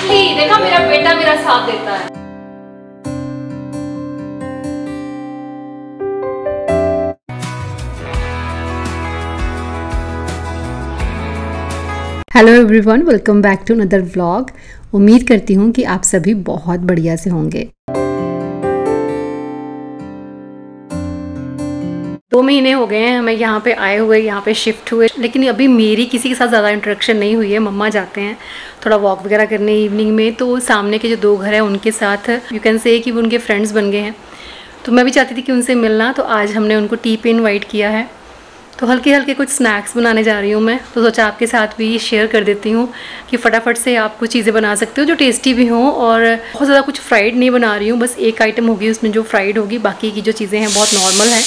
Finally देखा, मेरा बेटा मेरा साथ देता है। Hello everyone, welcome back to another vlog. उम्मीद करती हूँ कि आप सभी बहुत बढ़िया से होंगे। 2 महीने हो गए हैं हमें यहाँ पे आए हुए, यहाँ पे शिफ्ट हुए, लेकिन अभी मेरी किसी के साथ ज़्यादा इंटरेक्शन नहीं हुई है। मम्मा जाते हैं थोड़ा वॉक वगैरह करने इवनिंग में, तो सामने के जो 2 घर हैं उनके साथ यू कैन से कि वो उनके फ्रेंड्स बन गए हैं, तो मैं भी चाहती थी कि उनसे मिलना। तो आज हमने उनको टी पे इन्वाइट किया है, तो हल्के हल्के कुछ स्नैक्स बनाने जा रही हूँ मैं। तो सोचा आपके साथ भी शेयर कर देती हूँ कि फटाफट से आप कुछ चीज़ें बना सकते हो जो टेस्टी भी हों, और बहुत ज़्यादा कुछ फ्राइड नहीं बना रही हूँ, बस एक आइटम होगी उसमें जो फ्राइड होगी, बाकी की जो चीज़ें हैं बहुत नॉर्मल है।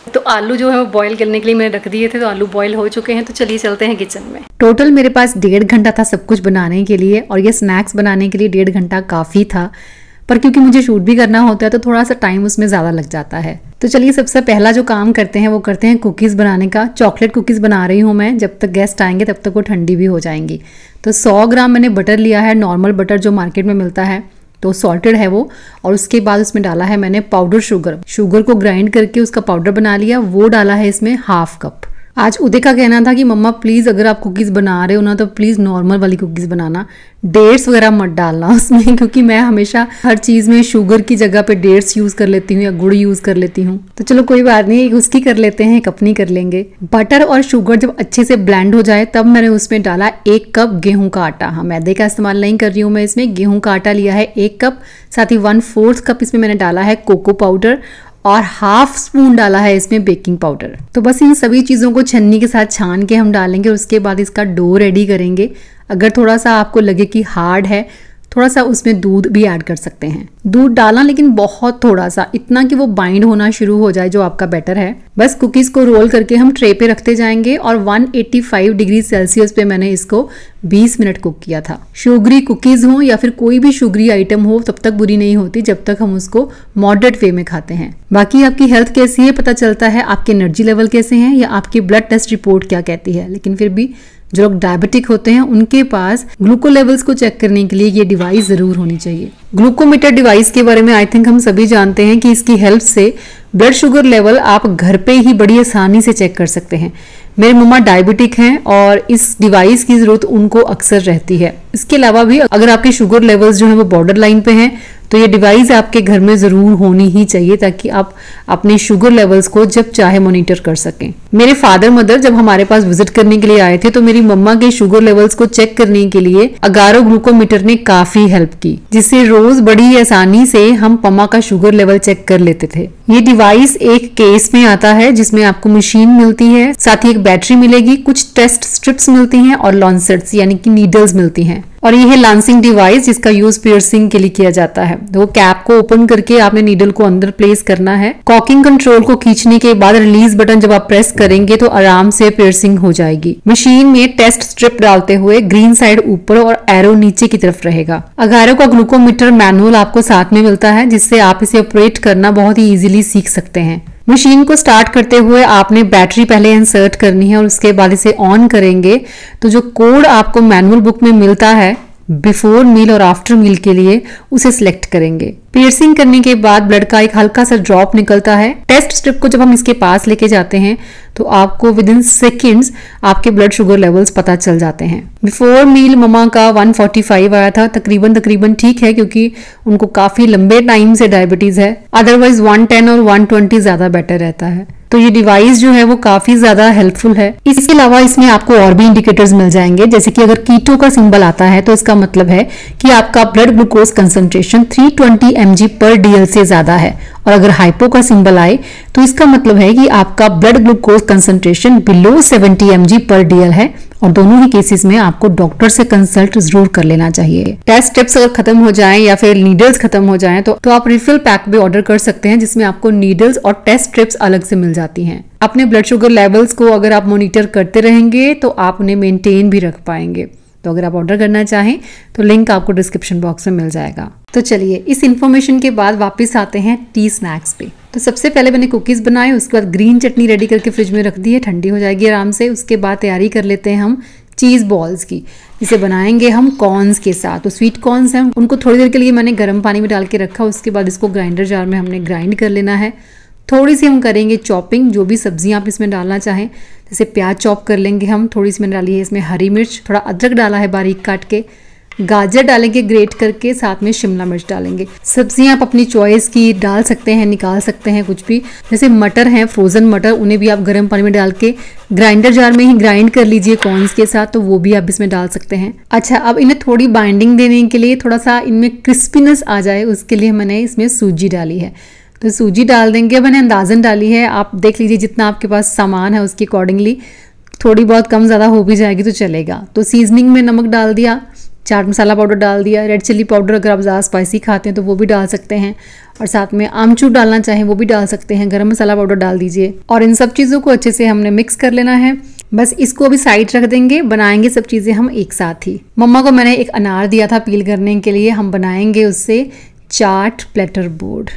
तो आलू जो है वो बॉईल करने के लिए मैंने रख दिए थे, तो आलू बॉईल हो चुके हैं। तो चलिए चलते हैं किचन में। टोटल मेरे पास 1.5 घंटा था सब कुछ बनाने के लिए, और ये स्नैक्स बनाने के लिए 1.5 घंटा काफ़ी था, पर क्योंकि मुझे शूट भी करना होता है तो थोड़ा सा टाइम उसमें ज़्यादा लग जाता है। तो चलिए सबसे पहला जो काम करते हैं वो करते हैं कुकीज़ बनाने का। चॉकलेट कुकीज़ बना रही हूँ मैं, जब तक गेस्ट आएंगे तब तक वो ठंडी भी हो जाएंगी। तो 100 ग्राम मैंने बटर लिया है, नॉर्मल बटर जो मार्केट में मिलता है, तो सॉल्टेड है वो। और उसके बाद उसमें डाला है मैंने पाउडर शुगर को ग्राइंड करके उसका पाउडर बना लिया, वो डाला है इसमें 1/2 कप। आज उदय का कहना था कि मम्मा प्लीज़ अगर आप कुकीज़ बना रहे हो ना तो प्लीज़ नॉर्मल वाली कुकीज़ बनाना, डेट्स वगैरह मत डालना उसमें, क्योंकि मैं हमेशा हर चीज़ में शुगर की जगह पे डेट्स यूज़ कर लेती हूँ या गुड़ यूज़ कर लेती हूँ। तो चलो कोई बात नहीं, उसकी कर लेते हैं, एक अपनी कर लेंगे। बटर और शुगर जब अच्छे से ब्लेंड हो जाए तब मैंने उसमें डाला 1 कप गेहूं का आटा। हाँ, मैदे का इस्तेमाल नहीं कर रही हूँ मैं इसमें, गेहूं का आटा लिया है 1 कप। साथ ही 1/4 कप इसमें मैंने डाला है कोको पाउडर, और 1/2 स्पून डाला है इसमें बेकिंग पाउडर। तो बस इन सभी चीज़ों को छन्नी के साथ छान के हम डालेंगे, और उसके बाद इसका डो रेडी करेंगे। अगर थोड़ा सा आपको लगे कि हार्ड है, थोड़ा सा उसमें दूध भी ऐड कर सकते हैं। दूध डालना लेकिन बहुत थोड़ा सा, इतना कि वो बाइंड होना शुरू हो जाए जो आपका बैटर है। बस कुकीज को रोल करके हम ट्रे पे रखते जाएंगे, और 185 डिग्री सेल्सियस पे मैंने इसको 20 मिनट कुक किया था। शुगरी कुकीज हो या फिर कोई भी शुगरी आइटम हो तब तक बुरी नहीं होती जब तक हम उसको मॉडरेट वे में खाते हैं। बाकी आपकी हेल्थ कैसी है पता चलता है, आपके एनर्जी लेवल कैसे हैं या आपकी ब्लड टेस्ट रिपोर्ट क्या कहती है। लेकिन फिर भी जो लोग डायबिटिक होते हैं उनके पास ग्लूको लेवल्स को चेक करने के लिए ये डिवाइस जरूर होनी चाहिए। ग्लूकोमीटर डिवाइस के बारे में आई थिंक हम सभी जानते हैं कि इसकी हेल्प से ब्लड शुगर लेवल आप घर पे ही बड़ी आसानी से चेक कर सकते हैं। मेरे मम्मा डायबिटिक हैं और इस डिवाइस की जरूरत उनको अक्सर रहती है। इसके अलावा भी अगर आपके शुगर लेवल्स जो है वो बॉर्डर लाइन पे हैं तो ये डिवाइस आपके घर में जरूर होनी ही चाहिए, ताकि आप अपने शुगर लेवल्स को जब चाहे मॉनिटर कर सकें। मेरे फादर मदर जब हमारे पास विजिट करने के लिए आए थे तो मेरी मम्मा के शुगर लेवल्स को चेक करने के लिए अगारो ग्लूकोमीटर ने काफी हेल्प की, जिससे रोज बड़ी आसानी से हम मम्मा का शुगर लेवल चेक कर लेते थे। ये डिवाइस एक केस में आता है जिसमें आपको मशीन मिलती है, साथ ही एक बैटरी मिलेगी, कुछ टेस्ट स्ट्रिप्स मिलती हैं और लॉन्सेट्स यानी कि नीडल्स मिलती हैं। और ये है लांसिंग डिवाइस जिसका यूज पियर्सिंग के लिए किया जाता है। तो कैप को ओपन करके आपने नीडल को अंदर प्लेस करना है। कॉकिंग कंट्रोल को खींचने के बाद रिलीज बटन जब आप प्रेस करेंगे तो आराम से पियर्सिंग हो जाएगी। मशीन में टेस्ट स्ट्रिप डालते हुए ग्रीन साइड ऊपर और एरो नीचे की तरफ रहेगा। अगारो का ग्लूकोमीटर मैनुअल आपको साथ में मिलता है, जिससे आप इसे ऑपरेट करना बहुत ही इजीली सीख सकते हैं। मशीन को स्टार्ट करते हुए आपने बैटरी पहले इंसर्ट करनी है और उसके बाद इसे ऑन करेंगे तो जो कोड आपको मैनुअल बुक में मिलता है बिफोर मील और आफ्टर मील के लिए उसे सिलेक्ट करेंगे। पियर्सिंग करने के बाद ब्लड का एक हल्का सा ड्रॉप निकलता है। टेस्ट स्ट्रिप को जब हम इसके पास लेके जाते हैं तो आपको विद इन सेकेंड्स आपके ब्लड शुगर लेवल्स पता चल जाते हैं। बिफोर मील ममा का 145 आया था, तकरीबन ठीक है क्योंकि उनको काफी लंबे टाइम से डायबिटीज है। अदरवाइज 110 और 120 ज्यादा बेटर रहता है। तो ये डिवाइस जो है वो काफी ज्यादा हेल्पफुल है। इसके अलावा इसमें आपको और भी इंडिकेटर्स मिल जाएंगे, जैसे कि अगर कीटो का सिंबल आता है तो इसका मतलब है कि आपका ब्लड ग्लूकोज कंसंट्रेशन 320 mg/dl से ज्यादा है, और अगर हाइपो का सिंबल आए तो इसका मतलब है कि आपका blood glucose concentration below 70 mg/dl है। और दोनों ही केसेस में आपको डॉक्टर से कंसल्ट जरूर कर लेना चाहिए। टेस्ट स्ट्रिप्स अगर खत्म हो जाएं या फिर नीडल्स खत्म हो जाएं तो आप रिफिल पैक भी ऑर्डर कर सकते हैं, जिसमें आपको नीडल्स और टेस्ट स्ट्रिप्स अलग से मिल जाती हैं। अपने ब्लड शुगर लेवल्स को अगर आप मॉनिटर करते रहेंगे तो आप उन्हें मेंटेन भी रख पाएंगे। तो अगर आप ऑर्डर करना चाहें तो लिंक आपको डिस्क्रिप्शन बॉक्स में मिल जाएगा। तो चलिए इस इन्फॉर्मेशन के बाद वापस आते हैं टी स्नैक्स पे। तो सबसे पहले मैंने कुकीज़ बनाए, उसके बाद ग्रीन चटनी रेडी करके फ्रिज में रख दी है, ठंडी हो जाएगी आराम से। उसके बाद तैयारी कर लेते हैं हम चीज़ बॉल्स की। इसे बनाएंगे हम कॉर्न्स के साथ। तो स्वीट कॉर्न्स हैं, उनको थोड़ी देर के लिए मैंने गर्म पानी में डाल के रखा। उसके बाद इसको ग्राइंडर जार में हमने ग्राइंड कर लेना है। थोड़ी सी हम करेंगे चॉपिंग, जो भी सब्जियां आप इसमें डालना चाहें, जैसे प्याज चॉप कर लेंगे हम, थोड़ी सी मैंने डाली है इसमें हरी मिर्च, थोड़ा अदरक डाला है बारीक काट के, गाजर डालेंगे ग्रेट करके, साथ में शिमला मिर्च डालेंगे। सब्जियां आप अपनी चॉइस की डाल सकते हैं, निकाल सकते हैं कुछ भी। जैसे मटर हैं, फ्रोजन मटर, उन्हें भी आप गर्म पानी में डाल के ग्राइंडर जार में ही ग्राइंड कर लीजिए कॉर्न्स के साथ, तो वो भी आप इसमें डाल सकते हैं। अच्छा, अब इन्हें थोड़ी बाइंडिंग देने के लिए, थोड़ा सा इनमें क्रिस्पीनेस आ जाए, उसके लिए मैंने इसमें सूजी डाली है। तो सूजी डाल देंगे, मैंने अंदाजन डाली है, आप देख लीजिए जितना आपके पास सामान है उसके अकॉर्डिंगली, थोड़ी बहुत कम ज़्यादा हो भी जाएगी तो चलेगा। तो सीजनिंग में नमक डाल दिया, चाट मसाला पाउडर डाल दिया, रेड चिल्ली पाउडर अगर आप ज़्यादा स्पाइसी खाते हैं तो वो भी डाल सकते हैं, और साथ में आमचूर डालना चाहें वो भी डाल सकते हैं, गरम मसाला पाउडर डाल दीजिए। और इन सब चीज़ों को अच्छे से हमने मिक्स कर लेना है। बस इसको अभी साइड रख देंगे, बनाएंगे सब चीज़ें हम एक साथ ही। मम्मा को मैंने एक अनार दिया था पील करने के लिए, हम बनाएंगे उससे चाट प्लेटर बोर्ड।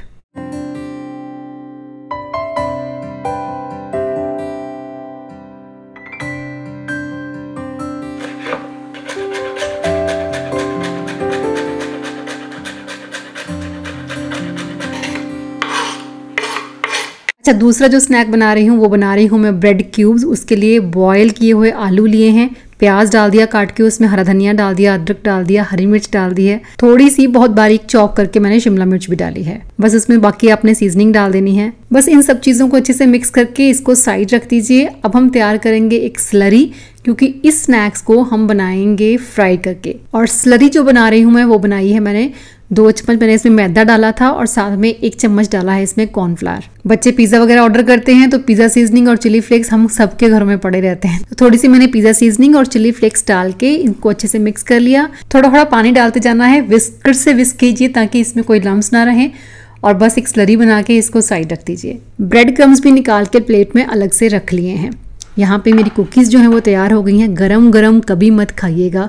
अच्छा, दूसरा जो स्नैक बना रही हूँ वो बना रही हूँ मैं ब्रेड क्यूब्स। उसके लिए बॉयल किए हुए आलू लिए हैं, प्याज डाल दिया काट के, उसमें हरा धनिया डाल दिया, अदरक डाल दिया, हरी मिर्च डाल दी है, थोड़ी सी बहुत बारीक चॉप करके मैंने शिमला मिर्च भी डाली है। बस उसमें बाकी आपने सीजनिंग डाल देनी है। बस इन सब चीज़ों को अच्छे से मिक्स करके इसको साइड रख दीजिए। अब हम तैयार करेंगे एक स्लरी, क्योंकि इस स्नैक्स को हम बनाएंगे फ्राई करके। और स्लरी जो बना रही हूँ मैं, वो बनाई है मैंने 2 चम्मच मैंने इसमें मैदा डाला था, और साथ में 1 चम्मच डाला है इसमें कॉर्नफ्लावर। बच्चे पिज़्ज़ा वगैरह ऑर्डर करते हैं तो पिज़्ज़ा सीजनिंग और चिली फ्लेक्स हम सबके घरों में पड़े रहते हैं, तो थोड़ी सी मैंने पिज़्ज़ा सीजनिंग और चिली फ्लेक्स डाल के इनको अच्छे से मिक्स कर लिया। थोड़ा थोड़ा पानी डालते जाना है, विस्कर से विस्क कीजिए ताकि इसमें कोई लम्स ना रहे, और बस एक स्लरी बना के इसको साइड रख दीजिए। ब्रेड क्रम्स भी निकाल के प्लेट में अलग से रख लिए हैं। यहाँ पे मेरी कुकीज़ जो हैं वो तैयार हो गई हैं। गरम गरम कभी मत खाइएगा,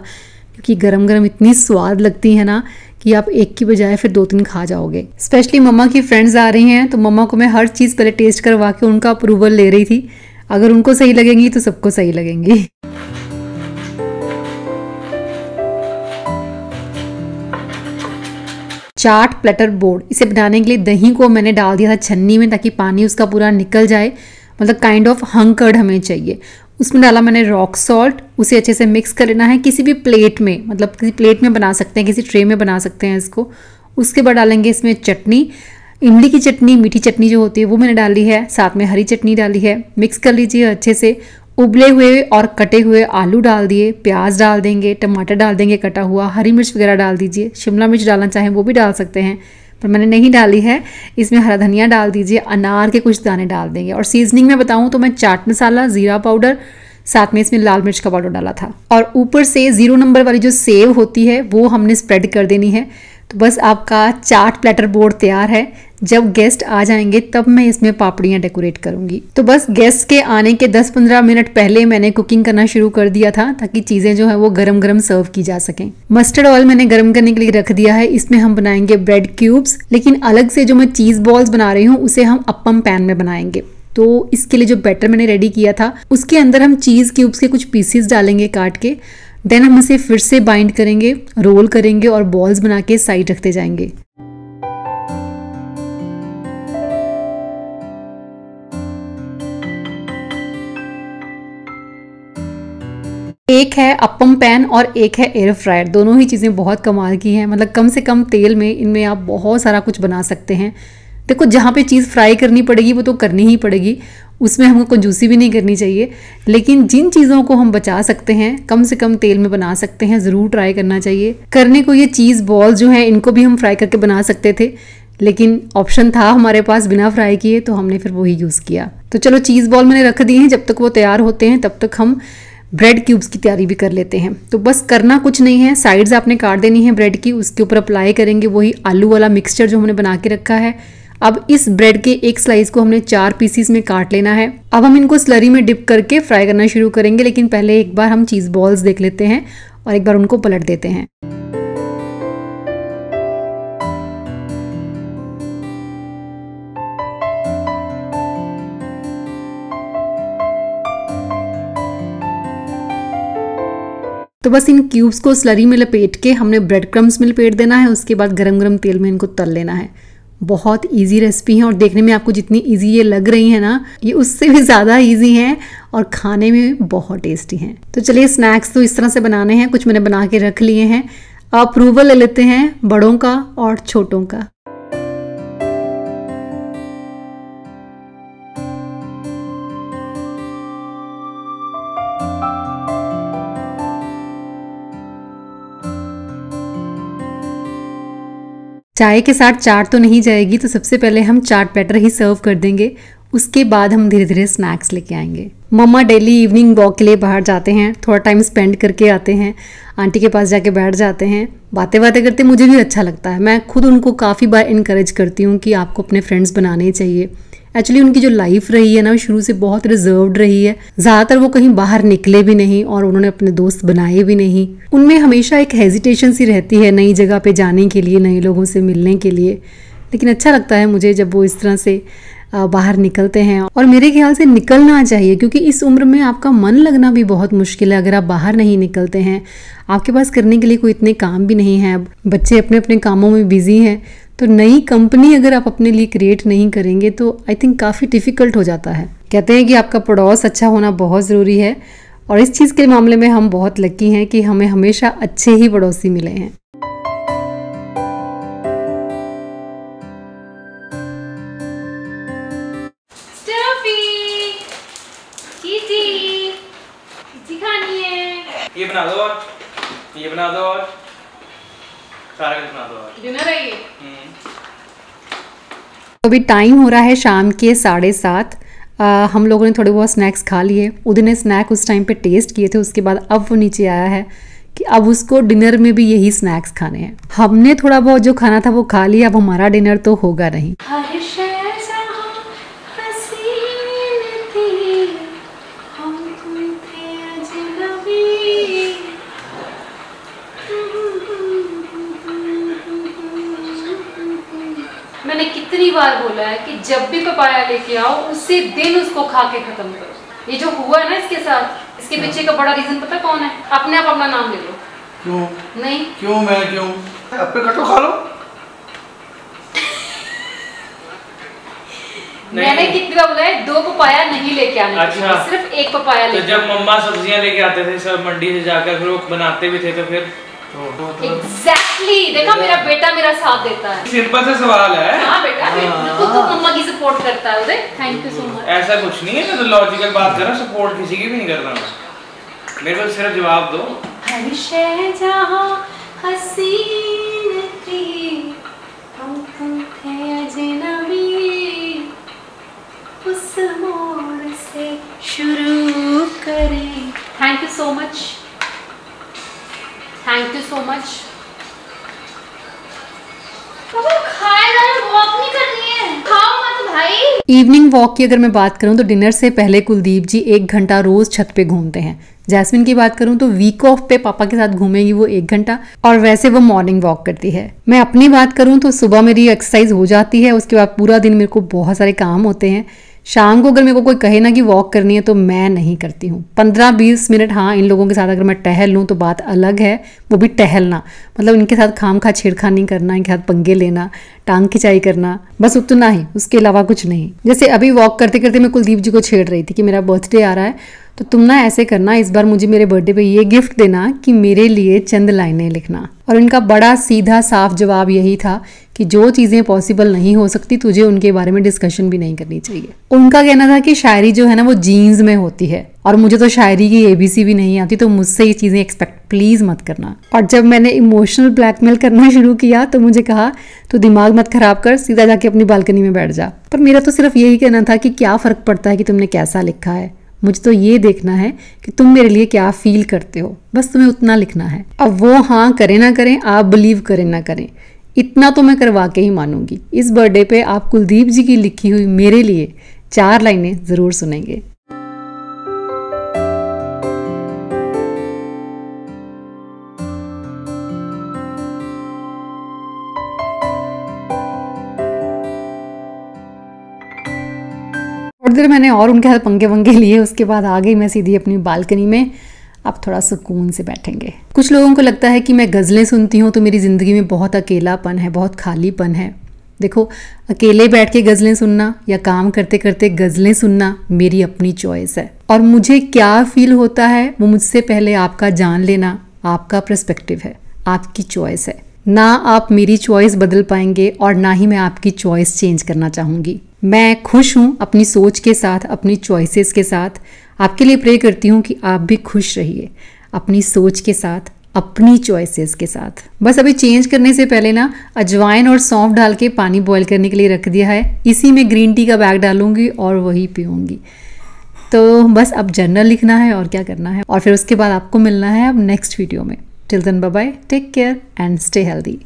क्योंकि गरम गरम इतनी स्वाद लगती है ना कि आप एक की बजाय फिर 2-3 खा जाओगे। स्पेशली मम्मा की फ्रेंड्स आ रही हैं तो मम्मा को मैं हर चीज़ पहले टेस्ट करवा के उनका अप्रूवल ले रही थी। अगर उनको सही लगेंगी तो सबको सही लगेंगी। चाट प्लेटर बोर्ड, इसे बनाने के लिए दही को मैंने डाल दिया था छन्नी में ताकि पानी उसका पूरा निकल जाए, मतलब काइंड ऑफ हंग कर्ड हमें चाहिए। उसमें डाला मैंने रॉक सॉल्ट, उसे अच्छे से मिक्स कर लेना है किसी भी प्लेट में, मतलब किसी प्लेट में बना सकते हैं, किसी ट्रे में बना सकते हैं इसको। उसके बाद डालेंगे इसमें चटनी, इमली की चटनी, मीठी चटनी जो होती है वो मैंने डाली है, साथ में हरी चटनी डाली है। मिक्स कर लीजिए अच्छे से। उबले हुए और कटे हुए आलू डाल दिए, प्याज डाल देंगे, टमाटर डाल देंगे कटा हुआ, हरी मिर्च वगैरह डाल दीजिए, शिमला मिर्च डालना चाहें वो भी डाल सकते हैं, पर मैंने नहीं डाली है। इसमें हरा धनिया डाल दीजिए, अनार के कुछ दाने डाल देंगे। और सीजनिंग में बताऊं तो मैं चाट मसाला, जीरा पाउडर, साथ में इसमें लाल मिर्च का पाउडर डाला था। और ऊपर से 0 नंबर वाली जो सेव होती है वो हमने स्प्रेड कर देनी है। तो बस आपका चाट प्लेटर बोर्ड तैयार है। जब गेस्ट आ जाएंगे तब मैं इसमें पापड़ियाँ डेकोरेट करूंगी। तो बस गेस्ट के आने के 10-15 मिनट पहले मैंने कुकिंग करना शुरू कर दिया था ताकि चीज़ें जो है वो गरम गरम सर्व की जा सकें। मस्टर्ड ऑयल मैंने गरम करने के लिए रख दिया है। इसमें हम बनाएंगे ब्रेड क्यूब्स, लेकिन अलग से जो मैं चीज़ बॉल्स बना रही हूँ उसे हम अप्पम पैन में बनाएंगे। तो इसके लिए जो बैटर मैंने रेडी किया था उसके अंदर हम चीज़ क्यूब्स के कुछ पीसेस डालेंगे काट के। देन हम इसे फिर से बाइंड करेंगे, रोल करेंगे और बॉल्स बना के साइड रखते जाएंगे। एक है अप्पम पैन और एक है एयर फ्रायर। दोनों ही चीज़ें बहुत कमाल की हैं, मतलब कम से कम तेल में इनमें आप बहुत सारा कुछ बना सकते हैं। देखो, जहाँ पे चीज़ फ्राई करनी पड़ेगी वो तो करनी ही पड़ेगी, उसमें हमको कंजूसी भी नहीं करनी चाहिए। लेकिन जिन चीज़ों को हम बचा सकते हैं, कम से कम तेल में बना सकते हैं, ज़रूर ट्राई करना चाहिए। करने को ये चीज़ बॉल जो है इनको भी हम फ्राई करके बना सकते थे, लेकिन ऑप्शन था हमारे पास बिना फ्राई किए, तो हमने फिर वही यूज़ किया। तो चलो, चीज़ बॉल मैंने रख दी हैं, जब तक वो तैयार होते हैं तब तक हम ब्रेड क्यूब्स की तैयारी भी कर लेते हैं। तो बस करना कुछ नहीं है, साइड्स आपने काट देनी है ब्रेड की, उसके ऊपर अप्लाई करेंगे वही आलू वाला मिक्सचर जो हमने बना के रखा है। अब इस ब्रेड के एक स्लाइस को हमने 4 पीसीस में काट लेना है। अब हम इनको स्लरी में डिप करके फ्राई करना शुरू करेंगे, लेकिन पहले एक बार हम चीज़ बॉल्स देख लेते हैं और एक बार उनको पलट देते हैं। तो बस इन क्यूब्स को स्लरी में लपेट के हमने ब्रेड क्रम्स में लपेट देना है, उसके बाद गरम गरम तेल में इनको तल लेना है। बहुत इजी रेसिपी है और देखने में आपको जितनी इजी ये लग रही है ना, ये उससे भी ज़्यादा इजी है और खाने में बहुत टेस्टी हैं। तो चलिए स्नैक्स तो इस तरह से बनाने हैं, कुछ मैंने बना के रख लिए हैं। अप्रूवल ले लेते हैं बड़ों का और छोटों का। चाय के साथ चाट तो नहीं जाएगी, तो सबसे पहले हम चाट बैटर ही सर्व कर देंगे, उसके बाद हम धीरे धीरे स्नैक्स लेके आएंगे। मम्मा डेली इवनिंग वॉक के लिए बाहर जाते हैं, थोड़ा टाइम स्पेंड करके आते हैं, आंटी के पास जाके बैठ जाते हैं, बातें बातें करते मुझे भी अच्छा लगता है। मैं खुद उनको काफ़ी बार इनकरेज करती हूँ कि आपको अपने फ्रेंड्स बनाने चाहिए। एक्चुअली उनकी जो लाइफ रही है ना, शुरू से बहुत रिजर्व्ड रही है, ज़्यादातर वो कहीं बाहर निकले भी नहीं और उन्होंने अपने दोस्त बनाए भी नहीं। उनमें हमेशा एक हेजिटेशन सी रहती है नई जगह पे जाने के लिए, नए लोगों से मिलने के लिए। लेकिन अच्छा लगता है मुझे जब वो इस तरह से बाहर निकलते हैं, और मेरे ख्याल से निकलना चाहिए, क्योंकि इस उम्र में आपका मन लगना भी बहुत मुश्किल है अगर आप बाहर नहीं निकलते हैं। आपके पास करने के लिए कोई इतने काम भी नहीं है, अब बच्चे अपने अपने कामों में बिजी हैं, तो नई कंपनी अगर आप अपने लिए क्रिएट नहीं करेंगे तो आई थिंक काफ़ी डिफ़िकल्ट हो जाता है। कहते हैं कि आपका पड़ोस अच्छा होना बहुत ज़रूरी है, और इस चीज़ के मामले में हम बहुत लकी हैं कि हमें हमेशा अच्छे ही पड़ोसी मिले हैं। ये बना दो और ये बना दो और सारा कुछ बना दो और डिनर है ये। अभी टाइम हो रहा है शाम के 7:30। हम लोगों ने थोड़े बहुत स्नैक्स खा लिए। उदिन ने स्नैक उस टाइम पे टेस्ट किए थे, उसके बाद अब वो नीचे आया है कि अब उसको डिनर में भी यही स्नैक्स खाने हैं। हमने थोड़ा बहुत जो खाना था वो खा लिया, अब हमारा डिनर तो होगा नहीं। मैंने कितनी बार बोला है कि जब भी पपाया लेके आओ उसी दिन उसको खा के खत्म करो। ये जो हुआ है ना इसके साथ, इसके पीछे का बड़ा रीजन पता कौन है? अपने आप अपना नाम ले लो। क्यों? नहीं क्यों? मैं क्यों? अब पे कटो खा लो। मैंने कितनी बार बोला है 2 पपाया नहीं लेके आने। अच्छा, सिर्फ 1 पपाया तो लेके। जब मम्मा सब्जियां लेके आते थे सब मंडी से जाकर, फिर वो बनाते भी थे, तो फिर एग्जैक्टली देखा, मेरा बेटा मेरा साथ देता है। सिंपल सा सवाल है। हाँ बेटा, बिल्कुल तो मम्मा की सपोर्ट करता है Uday. Thank you so much. ऐसा कुछ नहीं है, मैं तो लॉजिकल बात कर रहा हूँ, सपोर्ट किसी की भी नहीं कर रहा हूँ। मेरे को सिर्फ जवाब दो। हर शय जहाँ हसीन थी, हम तुम थे अजनबी, उस मोड़ से शुरू करें। Thank you so much, thank you so much. खाएगा, वॉक नहीं करनी है, खाओ मत भाई। इवनिंग वॉक की अगर मैं बात करूं तो डिनर से पहले कुलदीप जी 1 घंटा रोज छत पे घूमते हैं। जैस्मिन की बात करूं तो वीक ऑफ पे पापा के साथ घूमेगी वो 1 घंटा, और वैसे वो मॉर्निंग वॉक करती है। मैं अपनी बात करूं तो सुबह मेरी एक्सरसाइज हो जाती है, उसके बाद पूरा दिन मेरे को बहुत सारे काम होते हैं। शाम को अगर मेरे को कोई कहे ना कि वॉक करनी है तो मैं नहीं करती हूँ। 15-20 मिनट हाँ इन लोगों के साथ अगर मैं टहल लूँ तो बात अलग है, वो भी टहलना, मतलब इनके साथ खामखा छेड़खानी करना, इनके साथ पंगे लेना, टांग खिंचाई करना, बस उतना ही, उसके अलावा कुछ नहीं। जैसे अभी वॉक करते करते मैं कुलदीप जी को छेड़ रही थी कि मेरा बर्थडे आ रहा है, तो तुम ना ऐसे करना, इस बार मुझे मेरे बर्थडे पे ये गिफ्ट देना कि मेरे लिए चंद लाइनें लिखना। और इनका बड़ा सीधा साफ जवाब यही था कि जो चीज़ें पॉसिबल नहीं हो सकती तुझे उनके बारे में डिस्कशन भी नहीं करनी चाहिए। उनका कहना था कि शायरी जो है ना वो जीन्स में होती है, और मुझे तो शायरी की ABC भी नहीं आती, तो मुझसे ये चीज़ें एक्सपेक्ट प्लीज़ मत करना। और जब मैंने इमोशनल ब्लैकमेल करना शुरू किया तो मुझे कहा तो दिमाग मत खराब कर, सीधा जाके अपनी बालकनी में बैठ जा। पर मेरा तो सिर्फ यही कहना था कि क्या फ़र्क पड़ता है कि तुमने कैसा लिखा है, मुझे तो ये देखना है कि तुम मेरे लिए क्या फील करते हो, बस तुम्हें उतना लिखना है। अब वो हाँ करें ना करें, आप बिलीव करें ना करें, इतना तो मैं करवा के ही मानूंगी। इस बर्थडे पे आप कुलदीप जी की लिखी हुई मेरे लिए 4 लाइनें ज़रूर सुनेंगे। थोड़ी देर मैंने और उनके साथ पंगे वंगे लिए, उसके बाद आ गई मैं सीधी अपनी बालकनी में। अब थोड़ा सुकून से बैठेंगे। कुछ लोगों को लगता है कि मैं गज़लें सुनती हूँ तो मेरी ज़िंदगी में बहुत अकेलापन है, बहुत खालीपन है। देखो, अकेले बैठ के गज़लें सुनना या काम करते करते गज़लें सुनना मेरी अपनी चॉइस है, और मुझे क्या फील होता है वो मुझसे पहले आपका जान लेना आपका पर्सपेक्टिव है, आपकी चॉइस है। ना आप मेरी चॉइस बदल पाएंगे और ना ही मैं आपकी चॉइस चेंज करना चाहूँगी। मैं खुश हूँ अपनी सोच के साथ, अपनी चॉइसेस के साथ। आपके लिए प्रे करती हूँ कि आप भी खुश रहिए अपनी सोच के साथ, अपनी चॉइसेस के साथ। बस अभी चेंज करने से पहले ना अजवाइन और सौंफ डाल के पानी बॉईल करने के लिए रख दिया है। इसी में ग्रीन टी का बैग डालूंगी और वही पीऊँगी। तो बस अब जर्नल लिखना है और क्या करना है, और फिर उसके बाद आपको मिलना है अब नेक्स्ट वीडियो में। Till then bye bye, take care and stay healthy.